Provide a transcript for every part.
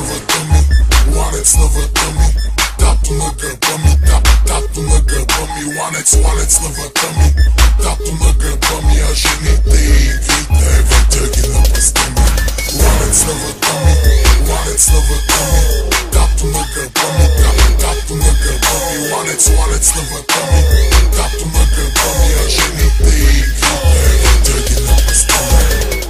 гърба ми, ланец на врата ми, тато на гърба ми, тато на гърба ми, ланец на врата ми, тато на гърба ми, а жените и игрите въртя ги на пръста ми. Ланец на врата ми, ланец на врата ми, тато на гърба ми, тато на гърба ми, ланец на врата ми, тато на гърба ми, а жените и игрите въртя ги на пръста ми.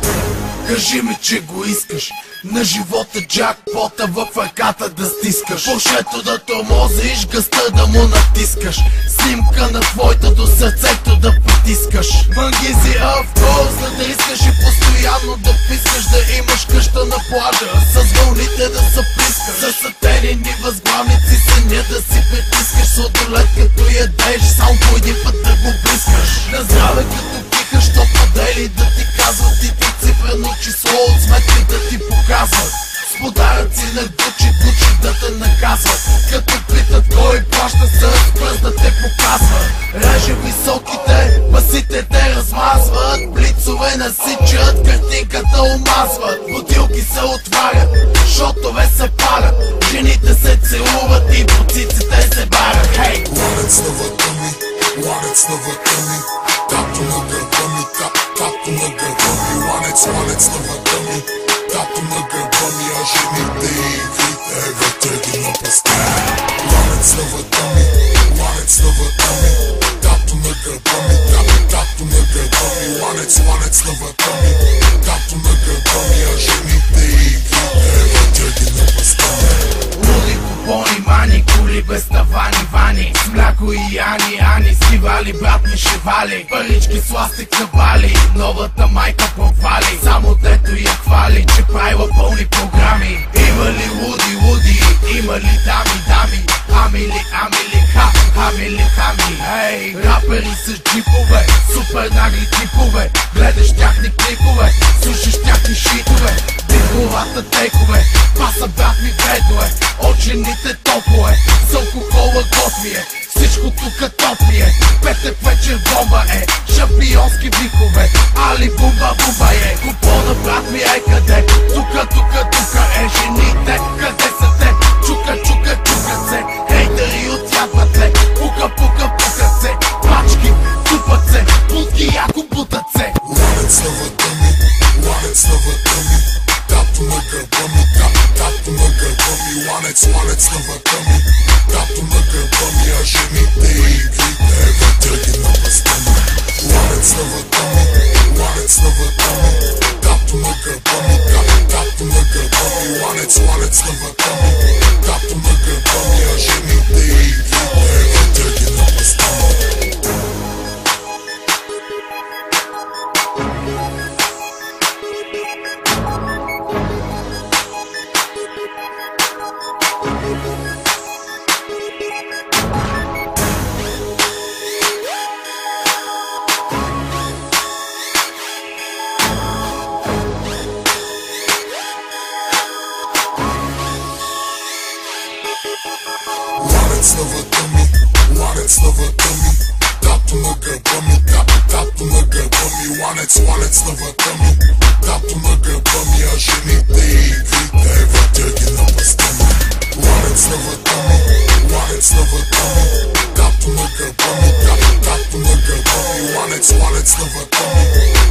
Кажи ми, че го искаш, на живота джакпота в ръката да стискаш, пушето да тормозиш, гъста да му натискаш, снимка на твоята до сърцето да притискаш. Мангизи авто, за да искаш и постоянно да пискаш, да имаш къща на плажа, с вълните да се плискаш, за сателени възглавници съня да си притискаш, сладолет като ядеш, само по един път да го блискаш. На здраве като пикаш, то падели да ти казват и ти цифрено число от сметки да ти показват. С подаръци на Гучи да те наказват, като питат кой плаща с пръст да те показва. Реже високите, басите те размазват, блицове насичат, картинката омазват. Бутилки се отварят, шотове се палят, жените се целуват и поциците се барят. Хей! Ланец на врата ми, ланец на врата ми, тато на гърба ми, тато на гърба ми, ланец на врата ми, тато на гърба ми, а жените и игрите въртя ги на пръста ми. Ланец на врата ми, ланец на врата ми, тато на гърба ми, тато на гърба ми, ланец на врата ми, тато на гърба ми, а жените и игрите въртя ги на пръста ми. Луди купони, мани, кули без тавани, вани, с мляко и ани, сивали, брат ми шивали, парички сластик забали, новата майка похвали, само дето я хвали, че правила пълни програми. Има ли луди, има ли дами, хамили, хами, ей, рапери с джипове, супер нагли типове, гледаш тяхни клипове, слушаш тяхни шитове, диховата текове, паса брат ми ведое, очените топове, с алкохола готвие, всичко тука топлие, петък вечер бомба е, шампионски викове, али бумба е, купона брат ми е къде, тука е, жените, къде са те, чука се, хейтери отядват се, пука се, пачки, тупат се, путки яко бутат се. Ланец на врата ми, ланец на врата ми, тато на гърба ми, тато на гърба ми, ланец на врата ми, тато на гърба ми, а жените и игрите въртя ги на пръста ми. Ланец на врата ми, ланец на врата ми, тато на гърба ми, тато на гърба ми, ланец на врата ми, тато на гърба ми, а жените и игрите въртя ги на пръста ми. Ланец на врата ми, ланец на врата ми, тато на гърба ми, тато на гърба ми, ланец на врата ми, тато на гърба ми, а жените и игрите въртя ги на пръста ми. Ланец на врата ми, ланец на врата ми, тато на гърба ми, тато на гърба ми, ланец на врата ми,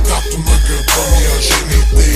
тато на гърба ми, а жените